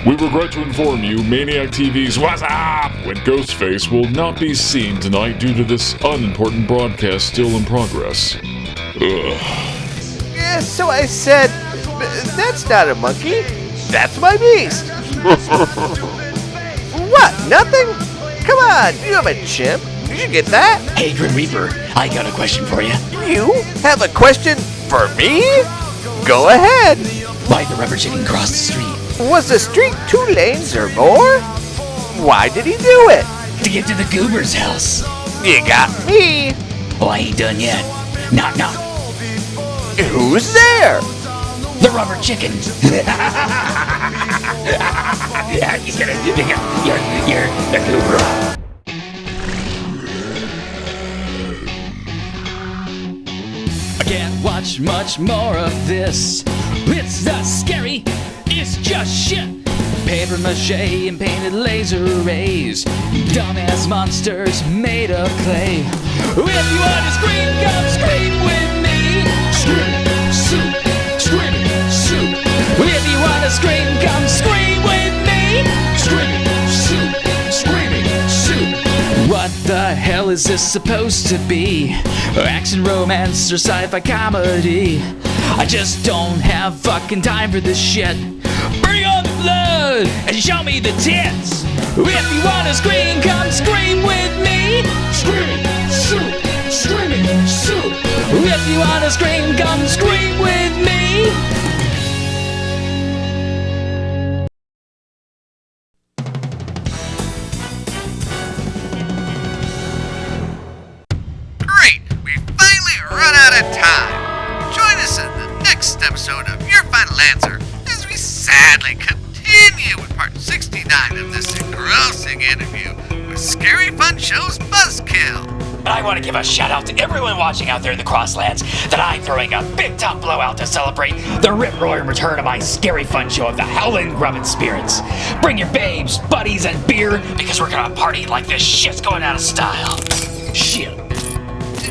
We regret to inform you, Maniac TV's What's Up with Ghostface will not be seen tonight due to this unimportant broadcast still in progress. Yeah, so I said, that's not a monkey, that's my beast. What, nothing? Come on, you have a chimp. You should get that. Hey, Grim Reaper, I got a question for you. You have a question for me? Go ahead. Why'd the rubber chicken cross the street? Was the street 2 lanes or more? Why did he do it? To get to the goober's house. You got me. Oh, I ain't done yet. Knock, knock. Who's there? The rubber chicken. You're the goober. I can't watch much more of this. It's not scary, it's just shit. Paper mache and painted laser rays. Dumbass monsters made of clay. If you want to scream, come scream with me. Scream, soup, screaming, soup. If you want to scream, come scream with me. Scream, soup, screaming, soup. What the hell is this supposed to be? Action, romance, or sci-fi comedy? I just don't have fucking time for this shit. Bring on the blood and show me the tits. If you wanna scream, come scream with me. Scream, soup, screaming, soup. If you wanna scream, come scream with me. Great, we finally run out of time. Join us in the next episode of Your Final Answer as we sadly continue with part 69 of this engrossing interview with Scary Fun Show's Buzzkill. I want to give a shout out to everyone watching out there in the Crosslands that I'm throwing a big top blowout to celebrate the rip-roaring return of my Scary Fun Show of the Howlin' Grubbin' Spirits. Bring your babes, buddies, and beer because we're gonna party like this shit's going out of style. Shit.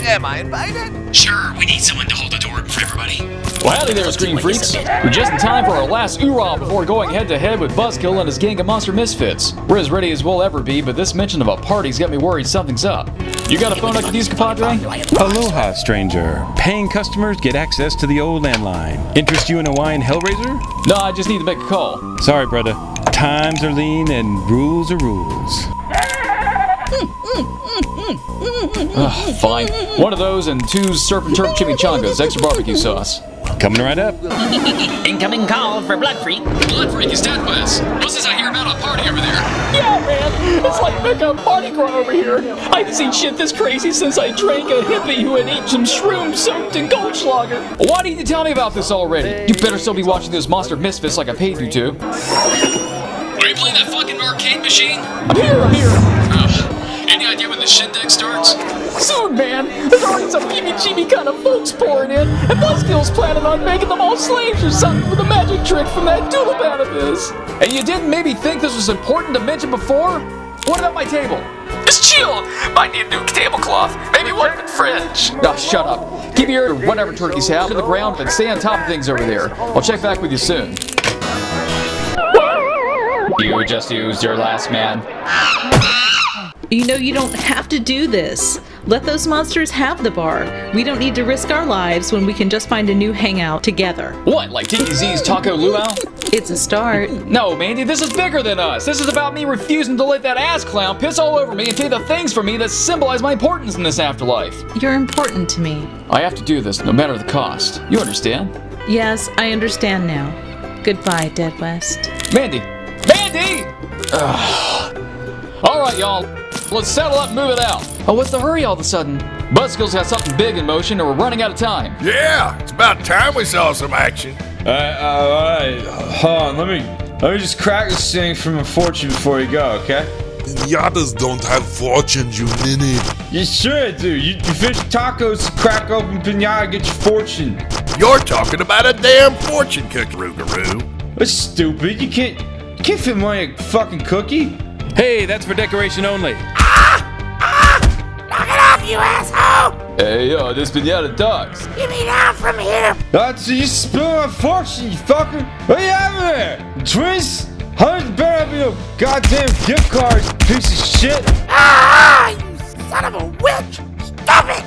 Am I invited? Sure, we need someone to hold the door for everybody. Well, howdy there, Scream Freaks. We're just in time for our last oorah before going head-to-head with Buzzkill and his gang of monster misfits. We're as ready as we'll ever be, but this mention of a party's got me worried something's up. You got a phone I could use, compadre? Aloha, stranger. Paying customers get access to the old landline. Interest you in a wine Hellraiser? No, I just need to make a call. Sorry, brother. Times are lean and rules are rules. Fine. One of those and 2 Serpent Turf chimichangas, extra barbecue sauce. Coming right up. Incoming call for Blood Freak. Blood Freak is dead, Wes. What's this I hear about a party over there? Yeah, man, it's like Mecca Mardi Gras over here. I haven't seen shit this crazy since I drank a hippie who had eaten some shrooms soaked in Goldschlager. Why didn't you tell me about this already? You better still be watching those monster misfits like I paid you to. Are you playing that fucking arcade machine? I'm here. Any idea when the shindig starts? Soon, man. There's already some heebie-jeebie kind of folks pouring in, and Buzzkill's planning on making them all slaves or something with a magic trick from that doodle bat of his. And you didn't maybe think this was important to mention before? What about my table? Just chill. Might need a new tablecloth. Maybe one with fringe. Oh, shut up. Keep your whatever turkeys have to the ground and stay on top of things over there. I'll check back with you soon. You just used your last man. You know, you don't have to do this. Let those monsters have the bar. We don't need to risk our lives when we can just find a new hangout together. What, like TZ's Taco Luau? It's a start. No, Mandy, this is bigger than us. This is about me refusing to let that ass clown piss all over me and take the things from me that symbolize my importance in this afterlife. You're important to me. I have to do this no matter the cost. You understand? Yes, I understand now. Goodbye, Dead West. Mandy! Mandy! All right, y'all. Let's settle up and move it out. Oh, what's the hurry all of a sudden? Buzzkill's got something big in motion and we're running out of time. Yeah, it's about time we saw some action. Alright, hold on, let me just crack this thing from a fortune before you go, okay? Pinatas don't have fortunes, you ninny. You sure do. You fish tacos, crack open pinata, get your fortune. You're talking about a damn fortune cookie, Roogaroo. That's stupid. You can't fit money in a fucking cookie. Hey, that's for decoration only. Knock it off, you asshole! Hey, this Pinata ducks. Get me down from here! That's you spill my fortune, you fucker! What you having there? Twins? How much better have your goddamn gift cards, piece of shit? Ah, you son of a witch! Stop it!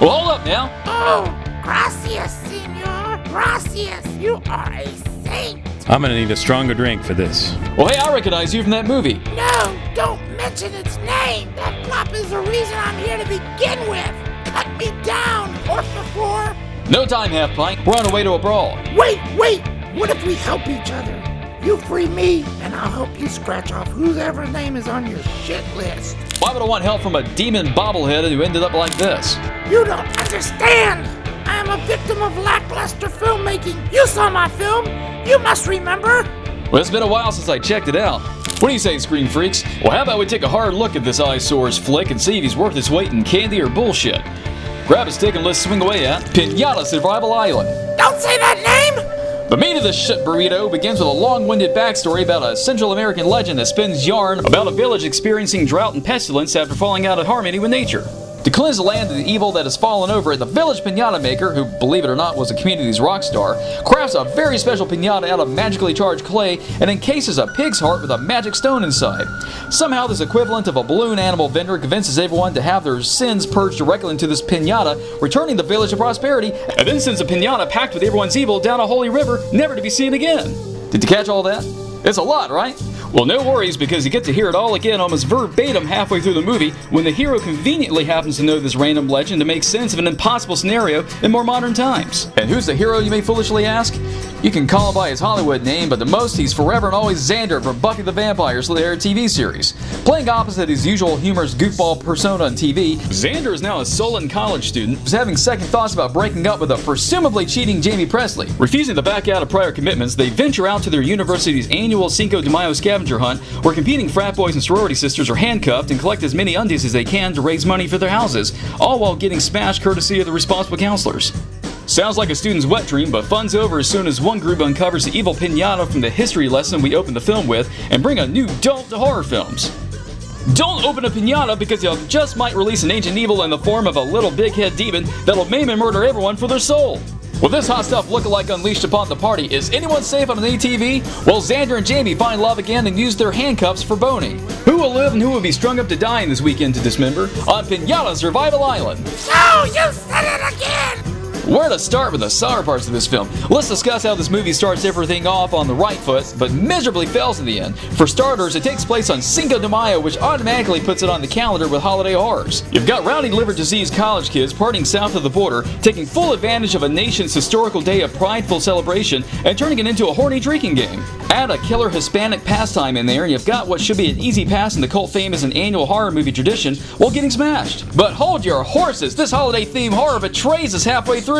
Well, hold up now. Oh, gracias, senor. Gracias. You are a saint. I'm gonna need a stronger drink for this. Well, hey, I recognize you from that movie. No, don't mention its name. That plop is the reason I'm here to begin with. Cut me down, por favor. No time, Half Pint. We're on our way to a brawl. Wait. What if we help each other? You free me, and I'll help you scratch off whoever's name is on your shit list. Why would I want help from a demon bobblehead who ended up like this? You don't understand. I am a victim of lackluster filmmaking. You saw my film. You must remember. Well, it's been a while since I checked it out. What do you say, Screen Freaks? Well, how about we take a hard look at this eyesore's flick and see if he's worth his weight in candy or bullshit? Grab a stick and let's swing away at Pinata Survival Island. Don't say that name! The meat of this shit burrito begins with a long-winded backstory about a Central American legend that spins yarn about a village experiencing drought and pestilence after falling out of harmony with nature. To cleanse the land of the evil that has fallen over it, the village pinata maker, who, believe it or not, was a community's rock star, crafts a very special pinata out of magically charged clay and encases a pig's heart with a magic stone inside. Somehow, this equivalent of a balloon animal vendor convinces everyone to have their sins purged directly into this pinata, returning the village to prosperity, and then sends a pinata packed with everyone's evil down a holy river, never to be seen again. Did you catch all that? It's a lot, right? Well, no worries, because you get to hear it all again almost verbatim halfway through the movie when the hero conveniently happens to know this random legend to make sense of an impossible scenario in more modern times. And who's the hero, you may foolishly ask? You can call him by his Hollywood name, but the most he's forever and always Xander from Buffy the Vampire Slayer TV series. Playing opposite his usual humorous goofball persona on TV, Xander is now a sullen college student who's having second thoughts about breaking up with a presumably cheating Jamie Presley. Refusing to back out of prior commitments, they venture out to their university's annual Cinco de Mayo scavenger hunt, where competing frat boys and sorority sisters are handcuffed and collect as many undies as they can to raise money for their houses, all while getting smashed courtesy of the responsible counselors. Sounds like a student's wet dream, but fun's over as soon as one group uncovers the evil pinata from the history lesson we opened the film with and bring a new dope to horror films. Don't open a pinata because you just might release an ancient evil in the form of a little big head demon that'll maim and murder everyone for their soul. With this hot stuff lookalike unleashed upon the party, is anyone safe on an ATV? Well, Xander and Jamie find love again and use their handcuffs for boning. Who will live and who will be strung up to dying this weekend to dismember on Pinata Survival Island? No, you said it again! Where to start with the sour parts of this film? Let's discuss how this movie starts everything off on the right foot, but miserably fails in the end. For starters, it takes place on Cinco de Mayo, which automatically puts it on the calendar with holiday horrors. You've got rowdy liver-diseased college kids partying south of the border, taking full advantage of a nation's historical day of prideful celebration and turning it into a horny drinking game. Add a killer Hispanic pastime in there, and you've got what should be an easy pass in the cult famous and annual horror movie tradition while getting smashed. But hold your horses, this holiday-themed horror betrays us halfway through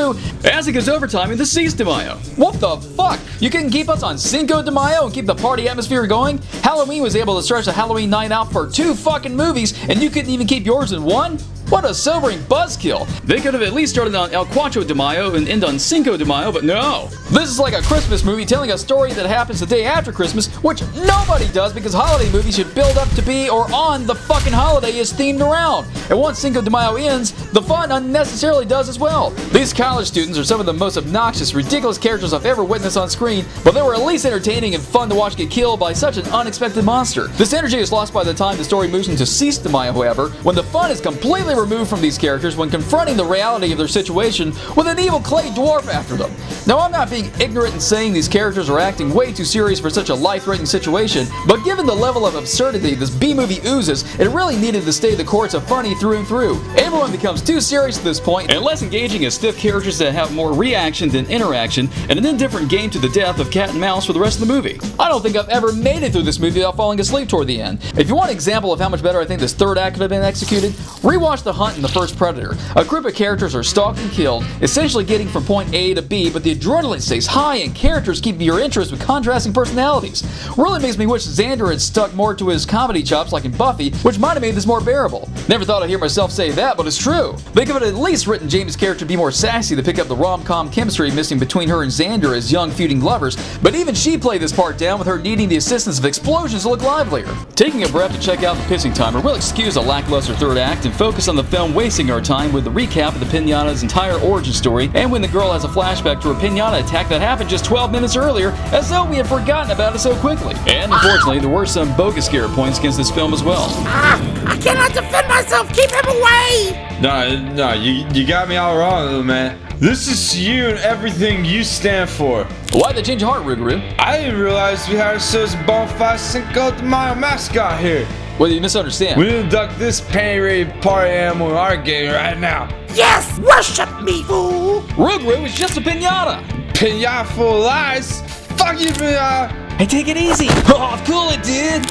as it goes overtime in the 6 de Mayo. What the fuck? You couldn't keep us on Cinco de Mayo and keep the party atmosphere going? Halloween was able to stretch a Halloween night out for 2 fucking movies, and you couldn't even keep yours in 1? What a sobering buzzkill. They could have at least started on El Cuatro de Mayo and end on Cinco de Mayo, but no. This is like a Christmas movie telling a story that happens the day after Christmas, which nobody does because holiday movies should build up to be or on the fucking holiday is themed around. And once Cinco de Mayo ends, the fun unnecessarily does as well. These college students are some of the most obnoxious, ridiculous characters I've ever witnessed on screen, but they were at least entertaining and fun to watch get killed by such an unexpected monster. This energy is lost by the time the story moves into 6 de Mayo, however, when the fun is completely removed from these characters when confronting the reality of their situation with an evil clay dwarf after them. Now, I'm not being ignorant in saying these characters are acting way too serious for such a life-threatening situation, but given the level of absurdity this B-movie oozes, it really needed to stay the course of funny through and through. Everyone becomes too serious at this point, and less engaging as stiff characters that have more reaction than interaction, and an indifferent game to the death of cat and mouse for the rest of the movie. I don't think I've ever made it through this movie without falling asleep toward the end. If you want an example of how much better I think this third act could have been executed, rewatch The Hunt and The First Predator. A group of characters are stalked and killed, essentially getting from point A to B, but the adrenaline stays high and characters keep your interest with contrasting personalities. Really makes me wish Xander had stuck more to his comedy chops like in Buffy, which might have made this more bearable. Never thought I'd hear myself say that, but it's true. They could have at least written Jamie's character to be more sassy to pick up the rom-com chemistry missing between her and Xander as young feuding lovers, but even she played this part down with her needing the assistance of explosions to look livelier. Taking a breath to check out the pissing timer, we'll excuse a lackluster third act and focus on on the film wasting our time with the recap of the Pinata's entire origin story, and when the girl has a flashback to her Pinata attack that happened just 12 minutes earlier, as though we had forgotten about it so quickly. And unfortunately, there were some bogus scare points against this film as well. I cannot defend myself! Keep him away! No, you got me all wrong, little man. This is you and everything you stand for. Why the change of heart, Rougarou? I didn't realize we had ourselves a bonfire Cinco de Mayo mascot here. Well, you misunderstand. We need to induct this panty-rated party animal in our game right now. Yes! Worship me, fool! Rougarou is just a pinata! Pinata full of lies? Fuck you, Pinata! Hey, take it easy! Oh, cool it, dude!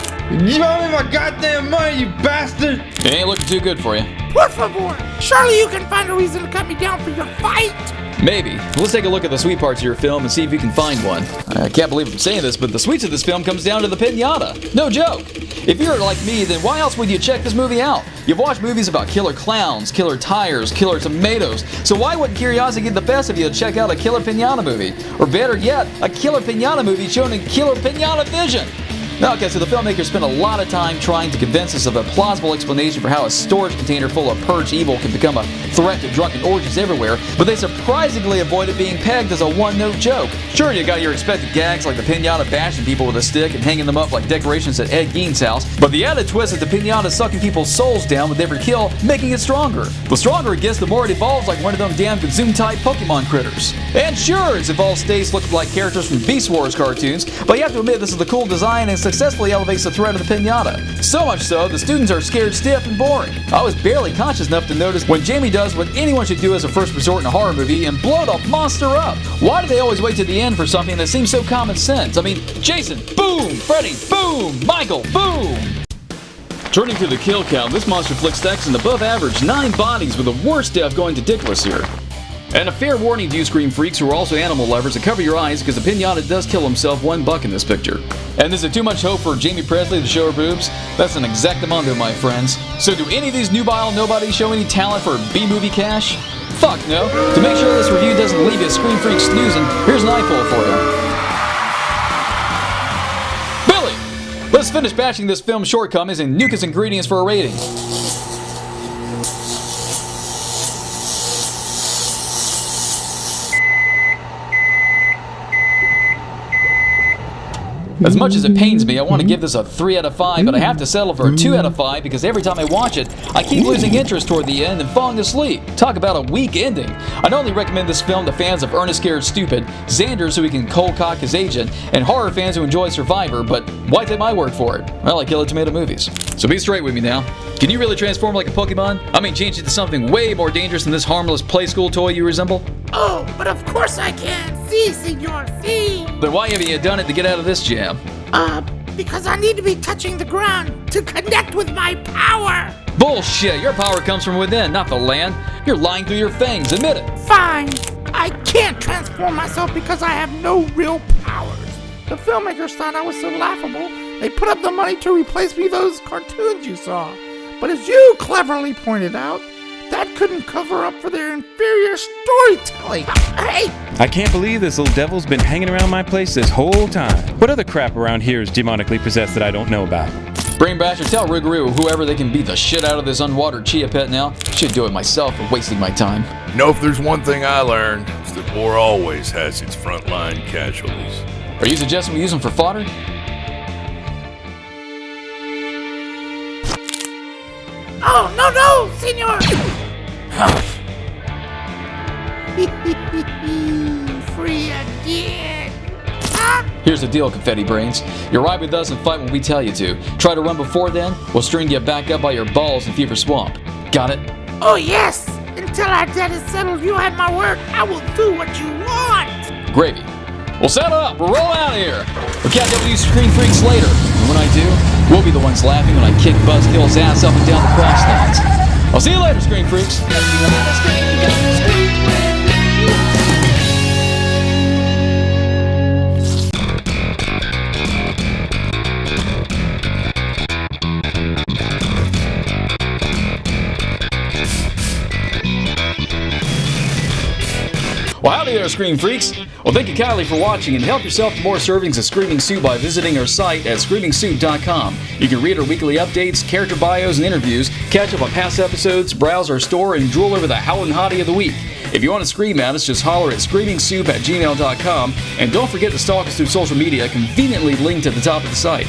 You owe me my goddamn money, you bastard! It ain't looking too good for you. Por favor! Surely you can find a reason to cut me down for your fight! Maybe. Let's take a look at the sweet parts of your film and see if you can find one. I can't believe I'm saying this, but the sweets of this film comes down to the pinata. No joke. If you're like me, then why else would you check this movie out? You've watched movies about killer clowns, killer tires, killer tomatoes, so why wouldn't curiosity get the best of you to check out a killer pinata movie? Or better yet, a killer pinata movie shown in killer pinata vision? Okay, so the filmmakers spent a lot of time trying to convince us of a plausible explanation for how a storage container full of purged evil can become a threat to drunken orgies everywhere, but they surprisingly avoided being pegged as a one-note joke. Sure, you got your expected gags like the pinata bashing people with a stick and hanging them up like decorations at Ed Gein's house, but the added twist is the pinata sucking people's souls down with every kill, making it stronger. The stronger it gets, the more it evolves like one of them damn Consume-type Pokemon critters. And sure, its evolved states look like characters from Beast Wars cartoons, but you have to admit this is the cool design and successfully elevates the threat of the pinata. So much so, the students are scared stiff and boring. I was barely conscious enough to notice when Jamie does what anyone should do as a first resort in a horror movie and blow the monster up. Why do they always wait to the end for something that seems so common sense? I mean, Jason, boom! Freddy, boom! Michael, boom! Turning to the kill count, this monster flick stacks an above average 9 bodies with the worst death going to Dickless here. And a fair warning to you Scream freaks who are also animal lovers to cover your eyes because the pinata does kill himself $1 in this picture. And is it too much hope for Jamie Presley to show her boobs? That's an exactamundo, my friends. So do any of these nubile nobodies show any talent for B-movie cash? Fuck no. To make sure this review doesn't leave you Scream freak snoozing, here's an eyeful for you. Billy! Let's finish bashing this film's shortcomings and nuke its ingredients for a rating. As much as it pains me, I want to give this a 3 out of 5, but I have to settle for a 2 out of 5 because every time I watch it, I keep losing interest toward the end and falling asleep. Talk about a weak ending. I'd only recommend this film to fans of Ernest Scared Stupid, Xander so he can cold cock his agent, and horror fans who enjoy Survivor, but why take my word for it? I like Killer Tomato movies. So be straight with me now. Can you really transform like a Pokemon? I mean, change into something way more dangerous than this harmless play school toy you resemble? Oh, but of course I can. Si, senor, si. Then why haven't you done it to get out of this jam? Because I need to be touching the ground to connect with my power. Bullshit, your power comes from within, not the land. You're lying through your fangs, admit it. Fine. I can't transform myself because I have no real powers. The filmmakers thought I was so laughable, they put up the money to replace me with those cartoons you saw. But as you cleverly pointed out, that couldn't cover up for their inferior storytelling. Hey! I can't believe this little devil's been hanging around my place this whole time. What other crap around here is demonically possessed that I don't know about? Brain Basher, tell Rougarou or whoever they can beat the shit out of this unwatered chia pet now. Should do it myself for wasting my time. You know, if there's one thing I learned, it's that war always has its frontline casualties. Are you suggesting we use them for fodder? Oh, no, senor! Free again! Huh? Here's the deal, Confetti Brains. You ride with us and fight when we tell you to. Try to run before then, we'll string you back up by your balls in Fever Swamp. Got it? Oh, yes! Until our debt is settled, you have my word. I will do what you want! Gravy. Well, set up. We'll roll out of here. We'll catch up with you Screen Freaks later. And when I do, we'll be the ones laughing when I kick Buzzkill's ass up and down the cross lines. I'll see you later, Screen Freaks. Well, howdy there, Scream Freaks. Well, thank you kindly for watching, and help yourself to more servings of Screaming Soup by visiting our site at screamingsoup.com. You can read our weekly updates, character bios, and interviews, catch up on past episodes, browse our store, and drool over the Howlin' Hottie of the Week. If you want to scream at us, just holler at screamingsoup@gmail.com, and don't forget to stalk us through social media, conveniently linked at the top of the site.